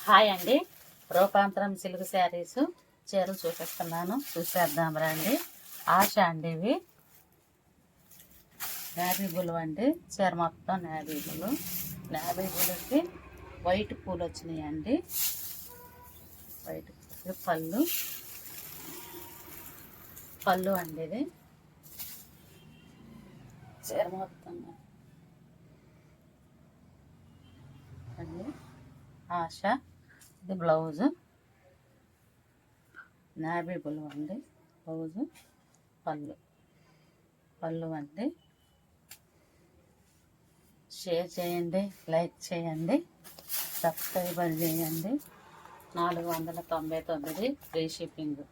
Hi అండి, రూపాంతరం silk saris చీరలు చూపిస్తున్నాను, చూసేద్దాం రండి. ఆశ అండి, ఇవి నేవీ బ్లూ అండి. చీర మొత్తం నేవీ బ్లూ. నేవీ బ్లూకి వైట్ పూలు వచ్చినాయండి. వైట్ పళ్ళు పళ్ళు అండి. ఇది చీర మొత్తం అండి. ఆశ, ఇది బ్లౌజు, నేవీ బ్లూ అండి. బ్లౌజు, పళ్ళు అండి. షేర్ చేయండి, లైక్ చేయండి, సబ్స్క్రైబర్ చేయండి. 499 ఫ్రీ షిప్పింగ్.